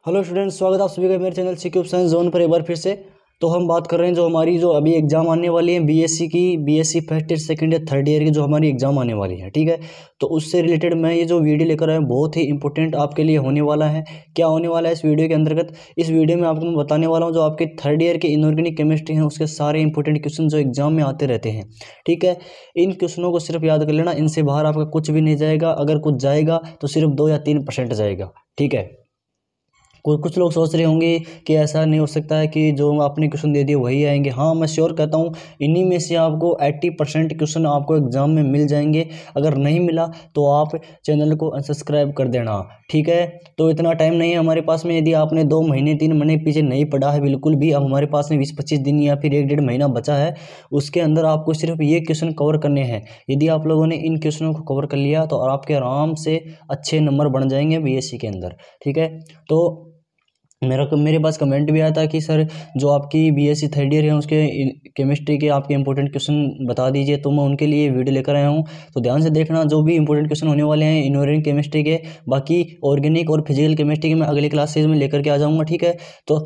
Hello students, स्वागत है आप सभी का मेरे चैनल सीक्यूब साइंस जोन पर एक बार फिर से। तो हम बात कर रहे हैं जो हमारी जो अभी एग्जाम आने वाली है बीएससी की, BSc first year second year third year की जो हमारी एग्जाम आने वाली है, ठीक है। तो उससे रिलेटेड मैं ये जो वीडियो लेकर आया हूँ बहुत ही इंपॉर्टेंट आपके लिए होने वाला है। क्या होने वाला है इस वीडियो के अंतर्गत? इस वीडियो में आपको मैं बताने वाला हूँ जो आपके थर्ड ईयर के इनऑर्गेनिक केमिस्ट्री हैं उसके सारे इंपॉर्टेंट क्वेश्चन जो एग्जाम में आते रहते हैं, ठीक है। इन क्वेश्चनों को सिर्फ याद कर लेना, इनसे बाहर आपका कुछ भी नहीं जाएगा। अगर कुछ जाएगा तो सिर्फ 2 या 3% जाएगा, ठीक है। कुछ लोग सोच रहे होंगे कि ऐसा नहीं हो सकता है कि जो आपने क्वेश्चन दे दिए वही आएंगे। हाँ, मैं श्योर कहता हूँ इन्हीं में से आपको 80% क्वेश्चन आपको एग्जाम में मिल जाएंगे। अगर नहीं मिला तो आप चैनल को अनसब्सक्राइब कर देना, ठीक है। तो इतना टाइम नहीं है हमारे पास में। यदि आपने 2 महीने 3 महीने पीछे नहीं पढ़ा है बिल्कुल भी, अब हमारे पास में 20-25 दिन या फिर 1-1.5 महीना बचा है, उसके अंदर आपको सिर्फ ये क्वेश्चन कवर करने हैं। यदि आप लोगों ने इन क्वेश्चनों को कवर कर लिया तो आपके आराम से अच्छे नंबर बन जाएंगे बीएससी के अंदर, ठीक है। तो मेरे पास कमेंट भी आया था कि सर जो आपकी बीएससी थर्ड ईयर है उसके केमिस्ट्री के आपके इंपॉर्टेंट क्वेश्चन बता दीजिए, तो मैं उनके लिए वीडियो लेकर आया हूँ। तो ध्यान से देखना, जो भी इंपॉर्टेंट क्वेश्चन होने वाले हैं इनऑर्गेनिक केमिस्ट्री के, बाकी ऑर्गेनिक और फिजिकल केमिस्ट्री के मैं अगले क्लासेज में लेकर के आ जाऊँगा, ठीक है। तो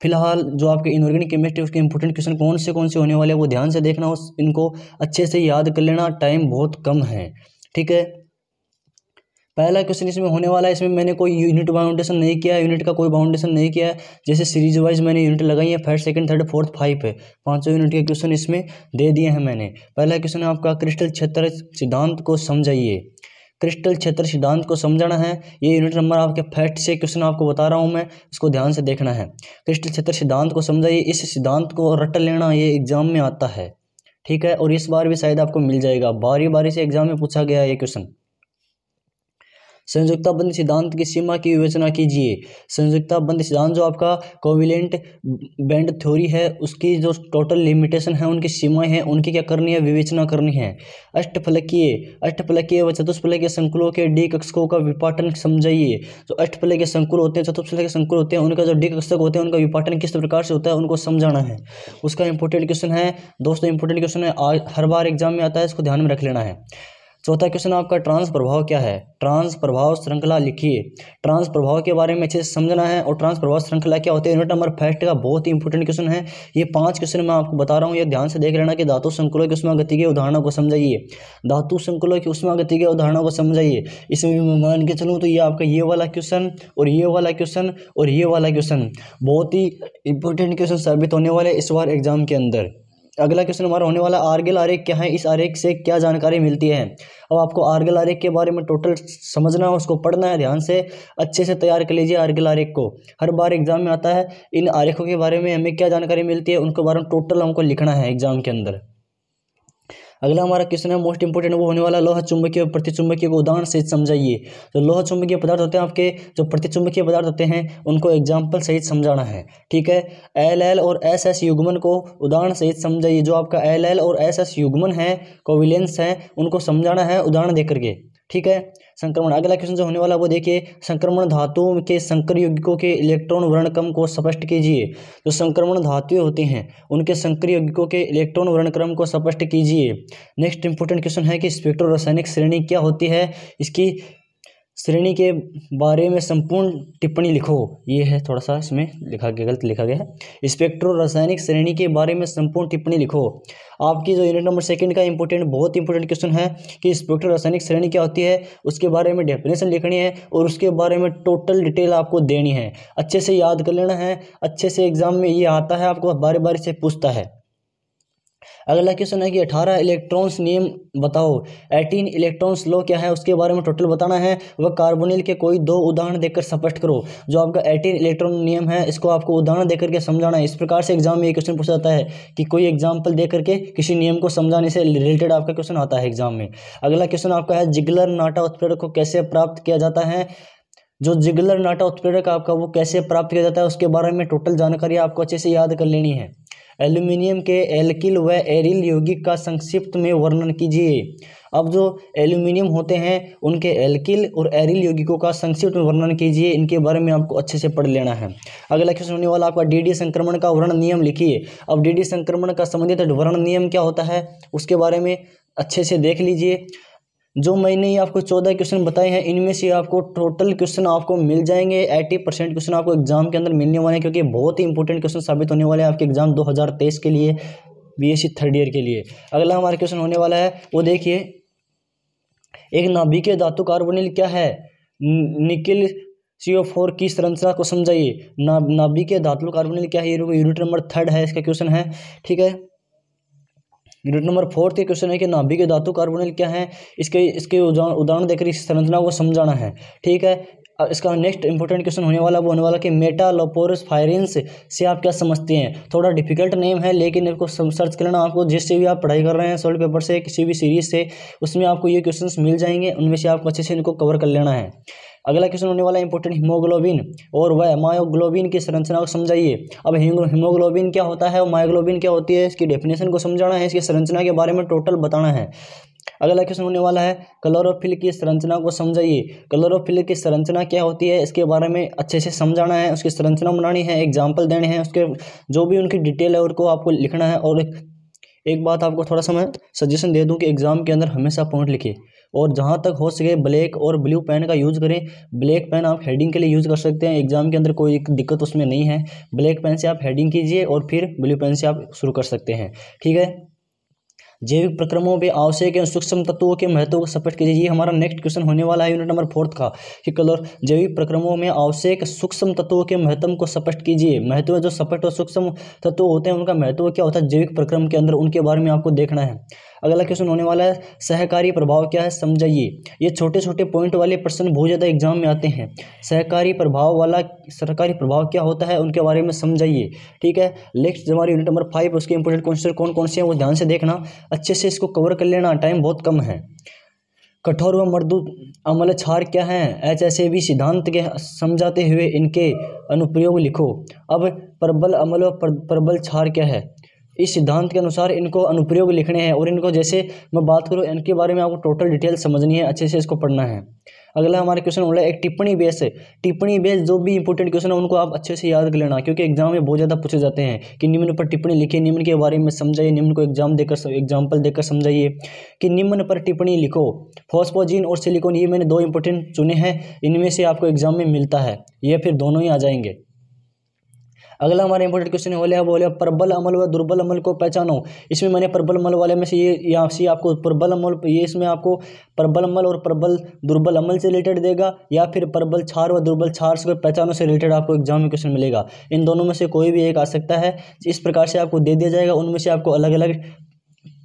फिलहाल जो आपके इनऑर्गेनिक केमिस्ट्री उसके इंपॉर्टेंट क्वेश्चन कौन से होने वाले हैं वो ध्यान से देखना, इनको अच्छे से याद कर लेना, टाइम बहुत कम है, ठीक है। पहला क्वेश्चन इसमें होने वाला है, इसमें मैंने कोई यूनिट बाउंडेशन नहीं किया है, यूनिट का कोई बाउंडेशन नहीं किया है। जैसे सीरीज वाइज मैंने यूनिट लगाई है, फर्स्ट सेकंड थर्ड फोर्थ 5 है, 5 यूनिट के क्वेश्चन इसमें दे दिए हैं मैंने। पहला क्वेश्चन है आपका क्रिस्टल क्षेत्र सिद्धांत को समझाइए। क्रिस्टल क्षेत्र सिद्धांत को समझाना है, ये यूनिट नंबर आपके फर्स्ट से क्वेश्चन आपको बता रहा हूँ मैं, इसको ध्यान से देखना है। क्रिस्टल क्षेत्र सिद्धांत को समझाइए, इस सिद्धांत को रट लेना, ये एग्जाम में आता है, ठीक है। और इस बार भी शायद आपको मिल जाएगा, बारी बारी से एग्जाम में पूछा गया है ये क्वेश्चन। संयुक्ता बंध सिद्धांत की सीमा की विवेचना कीजिए। संयुक्ता बंध सिद्धांत जो आपका कोविलेंट बैंड थ्योरी है उसकी जो टोटल लिमिटेशन है, उनकी सीमाएं हैं, उनकी क्या करनी है, विवेचना करनी है। अष्टफलकीय व चतुष्फलकीय संकुलों के डी कक्षकों का विपाटन समझाइए। जो अष्टफलकीय संकुल होते हैं, चतुष्फलकीय संकुल होते हैं, उनका जो डी कक्षक होते हैं उनका विपाटन किस प्रकार से होता है उनको समझाना है। उसका इंपॉर्टेंट क्वेश्चन है दोस्तों, इंपॉर्टेंट क्वेश्चन है, हर बार एग्जाम में आता है, इसको ध्यान में रख लेना है। चौथा क्वेश्चन आपका ट्रांस प्रभाव क्या है। ट्रांस प्रभाव श्रृंखला लिखिए। ट्रांस प्रभाव के बारे में अच्छे से समझना है और ट्रांस प्रभाव श्रृंखला क्या होती है, यूनिट नंबर फर्स्ट का बहुत ही इंपॉर्टेंट क्वेश्चन है। ये 5 क्वेश्चन मैं आपको बता रहा हूँ, ये ध्यान से देख लेना कि धातु संकुलों की उष्मागतिकीय उदाहरणों को समझाइए। धातु संकुलों की उष्मागतिकीय उदाहरणों को समझाइए। इसमें मैं मान के चलूँ तो ये आपका ये वाला क्वेश्चन और ये वाला क्वेश्चन और ये वाला क्वेश्चन बहुत ही इंपॉर्टेंट क्वेश्चन साबित होने वाले इस बार एग्जाम के अंदर। अगला क्वेश्चन हमारा होने वाला आर्गेल आरेख क्या है, इस आरेख से क्या जानकारी मिलती है। अब आपको आर्गेल आरेख के बारे में टोटल समझना है, उसको पढ़ना है, ध्यान से अच्छे से तैयार कर लीजिए आर्गेल आरेख को, हर बार एग्जाम में आता है। इन आरेखों के बारे में हमें क्या जानकारी मिलती है उनके बारे में टोटल हमको लिखना है एग्जाम के अंदर। अगला हमारा क्वेश्चन है मोस्ट इंपोर्टेंट, वो होने वाला लोह चुंबकीय और प्रतिचुंबकीय को उदाहरण सहित समझाइए। जो लोह चुंबकीय पदार्थ होते हैं आपके, जो प्रतिचुंबकीय पदार्थ होते हैं उनको एग्जाम्पल सहित समझाना है, ठीक है। एल और एस युग्मन को उदाहरण सहित समझाइए। जो आपका एल और एस युग्मन है, कोविलेंस है, उनको समझाना है उदाहरण देकर के, ठीक है। संक्रमण, अगला क्वेश्चन जो होने वाला वो देखिए, संक्रमण धातुओं के संकर यौगिकों के इलेक्ट्रॉन वर्णक्रम को स्पष्ट कीजिए। जो संक्रमण धातुएं होती हैं उनके संकर यौगिकों के इलेक्ट्रॉन वर्णक्रम को स्पष्ट कीजिए। नेक्स्ट इंपॉर्टेंट क्वेश्चन है कि स्पेक्ट्रो रासायनिक श्रेणी क्या होती है, इसकी श्रेणी के बारे में संपूर्ण टिप्पणी लिखो। ये है थोड़ा सा इसमें गलत लिखा गया है, स्पेक्ट्रो रासायनिक श्रेणी के बारे में संपूर्ण टिप्पणी लिखो। आपकी जो यूनिट नंबर सेकंड का बहुत इंपॉर्टेंट क्वेश्चन है कि स्पेक्ट्रो रासायनिक श्रेणी क्या होती है, उसके बारे में डेफिनेशन लिखनी है और उसके बारे में टोटल डिटेल आपको देनी है। अच्छे से याद कर लेना है, अच्छे से एग्जाम में ये आता है, आपको बारी बारी से पूछता है। अगला क्वेश्चन है कि 18 इलेक्ट्रॉन्स नियम बताओ। 18 इलेक्ट्रॉन्स लॉ क्या है उसके बारे में टोटल बताना है, वह कार्बोनिल के कोई 2 उदाहरण देकर स्पष्ट करो। जो आपका 18 इलेक्ट्रॉन नियम है इसको आपको उदाहरण देकर के समझाना है। इस प्रकार से एग्जाम में ये क्वेश्चन पूछा जाता है कि कोई एग्जाम्पल दे करके किसी नियम को समझाने से रिलेटेड आपका क्वेश्चन आता है एग्जाम में। अगला क्वेश्चन आपका है जिगलर नाटा उत्प्रेरक को कैसे प्राप्त किया जाता है। जो जिगलर नाटा उत्प्रेरक आपका वो कैसे प्राप्त किया जाता है उसके बारे में टोटल जानकारी आपको अच्छे से याद कर लेनी है। एल्यूमिनियम के एल्किल व एरिल यौगिक का संक्षिप्त में वर्णन कीजिए। अब जो एल्यूमिनियम होते हैं उनके एल्किल और एरिल यौगिकों का संक्षिप्त में वर्णन कीजिए, इनके बारे में आपको अच्छे से पढ़ लेना है। अगला क्वेश्चन होने वाला आपका डीडी संक्रमण का वर्णन नियम लिखिए। अब डीडी संक्रमण का संबंधित वर्णन नियम क्या होता है उसके बारे में अच्छे से देख लीजिए। जो मैंने ये आपको 14 क्वेश्चन बताए हैं, इनमें से आपको टोटल क्वेश्चन आपको मिल जाएंगे। 80% क्वेश्चन आपको एग्जाम के अंदर मिलने वाले हैं, क्योंकि बहुत ही इंपॉर्टेंट क्वेश्चन साबित होने वाले हैं आपके एग्जाम 2023 के लिए, बीएससी थर्ड ईयर के लिए। अगला हमारा क्वेश्चन होने वाला है वो देखिए, एक नाभिकीय धातु कार्बोनिल क्या है? निकिल CO4 की संरचना को समझाइए। नाभिकीय धातु कार्बोनिल क्या है? ये यूनिट नंबर 3 है, इसका क्वेश्चन है। ठीक है, यूनिट नंबर 4 के क्वेश्चन है कि नाभिकीय धातु कार्बोनिल क्या है, इसके उदाहरण देकर इस संरचना को समझाना है। ठीक है, इसका नेक्स्ट इंपॉर्टेंट क्वेश्चन होने वाला वो होने वाला कि मेटालोपोरफायरिन्स से आप क्या समझते हैं। थोड़ा डिफिकल्ट नेम है, लेकिन इसको सर्च कर लेना। आपको जिससे भी आप पढ़ाई कर रहे हैं सॉल्व पेपर से, किसी भी सीरीज से, उसमें आपको ये क्वेश्चंस मिल जाएंगे, उनमें से आपको अच्छे से इनको कवर कर लेना है। अगला क्वेश्चन होने वाला है इंपॉर्टेंट, हीमोग्लोबिन और वह मायोग्लोबिन की संरचना को समझाइए। अब हीमोग्लोबिन क्या होता है और मायोग्लोबिन क्या होती है, इसकी डेफिनेशन को समझाना है, इसकी संरचना के बारे में टोटल बताना है। अगला क्वेश्चन होने वाला है क्लोरोफिल की संरचना को समझाइए। क्लोरोफिल की संरचना क्या होती है, इसके बारे में अच्छे से समझाना है, उसकी संरचना बनानी है, एग्जाम्पल देने हैं, उसके जो भी उनकी डिटेल है उनको आपको लिखना है। और एक बात आपको थोड़ा सा मैं सजेशन दे दूं कि एग्जाम के अंदर हमेशा पॉइंट लिखिए, और जहां तक हो सके ब्लैक और ब्लू पेन का यूज़ करें। ब्लैक पेन आप हेडिंग के लिए यूज़ कर सकते हैं, एग्जाम के अंदर कोई दिक्कत उसमें नहीं है। ब्लैक पेन से आप हेडिंग कीजिए और फिर ब्लू पेन से आप शुरू कर सकते हैं। ठीक है, जैविक प्रक्रमों में आवश्यक सूक्ष्म तत्वों के महत्व को स्पष्ट कीजिए। ये हमारा नेक्स्ट क्वेश्चन होने वाला है यूनिट नंबर 4 का, कि जैविक प्रक्रमों में आवश्यक सूक्ष्म तत्वों के महत्व को स्पष्ट कीजिए। महत्व जो स्पष्ट और सूक्ष्म तत्व होते हैं उनका महत्व क्या होता है जैविक प्रक्रम के अंदर, उनके बारे में आपको देखना है। अगला क्वेश्चन होने वाला है सहकारी प्रभाव क्या है, समझाइए। ये छोटे छोटे पॉइंट वाले प्रश्न बहुत ज़्यादा एग्जाम में आते हैं। सहकारी प्रभाव वाला सरकारी प्रभाव क्या होता है उनके बारे में समझाइए। ठीक है, नेक्स्ट हमारी यूनिट नंबर 5, उसके इंपोर्टेंट क्वेश्चन कौन कौन से हैं वो ध्यान से देखना, अच्छे से इसको कवर कर लेना, टाइम बहुत कम है। कठोर व मृदु अम्ल क्षार क्या है, HSAB सिद्धांत के समझाते हुए इनके अनुप्रयोग लिखो। अब प्रबल अम्ल व प्रबल क्षार क्या है, इस सिद्धांत के अनुसार इनको अनुप्रयोग लिखने हैं, और इनको जैसे मैं बात करूँ इनके बारे में आपको टोटल डिटेल समझनी है, अच्छे से इसको पढ़ना है। अगला हमारा क्वेश्चन हो रहा है एक टिप्पणी बेस है। टिप्पणी बेस जो भी इंपॉर्टेंट क्वेश्चन है उनको आप अच्छे से याद कर लेना, क्योंकि एग्जाम में बहुत ज़्यादा पूछे जाते हैं कि निम्न पर टिप्पणी लिखिए, निम्न के बारे में समझाइए, निम्न को एग्जाम्पल देकर समझाइए कि निम्न पर टिप्पणी लिखो। फॉस्फोजिन और सिलिकॉन, ये मैंने 2 इंपॉर्टेंट चुने हैं, इनमें से आपको एग्जाम में मिलता है, ये फिर दोनों ही आ जाएंगे। अगला हमारा इंपॉर्टेंट क्वेश्चन बोले प्रबल अम्ल व दुर्बल अम्ल को पहचानो। इसमें मैंने प्रबल अम्ल वाले में से ये यहाँ से आपको प्रबल अम्ल, ये इसमें आपको प्रबल अम्ल और प्रबल दुर्बल अम्ल से रिलेटेड देगा, या फिर प्रबल क्षार व दुर्बल क्षार से पहचानो से रिलेटेड आपको एग्जाम में क्वेश्चन मिलेगा। इन दोनों में से कोई भी एक आ सकता है, इस प्रकार से आपको दे दिया जाएगा, उनमें से आपको अलग अलग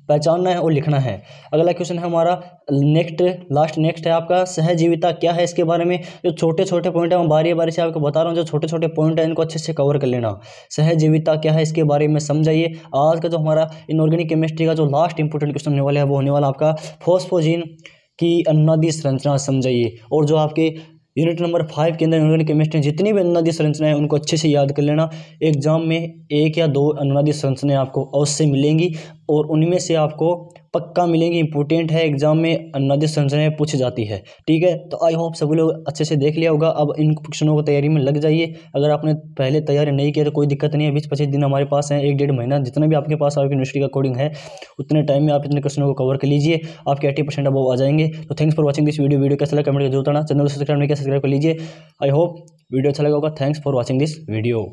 पहचानना है और लिखना है। अगला क्वेश्चन है हमारा नेक्स्ट है आपका सहजीविता क्या है, इसके बारे में जो छोटे छोटे पॉइंट है मैं बारी बारी से आपको बता रहा हूँ, जो छोटे छोटे पॉइंट है इनको अच्छे से कवर कर लेना। सहजीविता क्या है इसके बारे में समझाइए। आज का जो हमारा इनऑर्गेनिक केमिस्ट्री का जो लास्ट इंपॉर्टेंट क्वेश्चन होने वाला है वो होने वाला आपका फॉस्फोजिन की अनुनादी संरचना समझाइए। और जो आपके यूनिट नंबर 5 के अंदर इनऑर्गेनिक केमिस्ट्री जितनी भी अनुनादी संरचनाएं उनको अच्छे से याद कर लेना। एग्जाम में 1 या 2 अनुनादी संरचनाएं आपको अवश्य मिलेंगी, और उनमें से आपको पक्का मिलेंगी, इंपॉर्टेंट है, एग्जाम में अनुनादी संरचनाएं पूछी जाती है। ठीक है, तो आई होप सभी लोग अच्छे से देख लिया होगा। अब इन क्वेश्चनों को तैयारी में लग जाइए। अगर आपने पहले तैयारी नहीं की तो कोई दिक्कत नहीं है, 20-25 दिन हमारे पास हैं, 1-1.5 महीना, जितना भी आपके पास आपकी यूनिवर्सिटी का कोडिंग है उतने टाइम में आप इतने क्वेश्चनों को कवर कर लीजिए, आपके 80% अब आ जाएंगे। तो thanks for watching this video कैसा लगा कमेंट जरूर करना, चैनल को सब्सक्राइब नहीं किया सब्सक्राइब कर लीजिए। आई होप वीडियो अच्छा लगा होगा। Thanks for watching this video.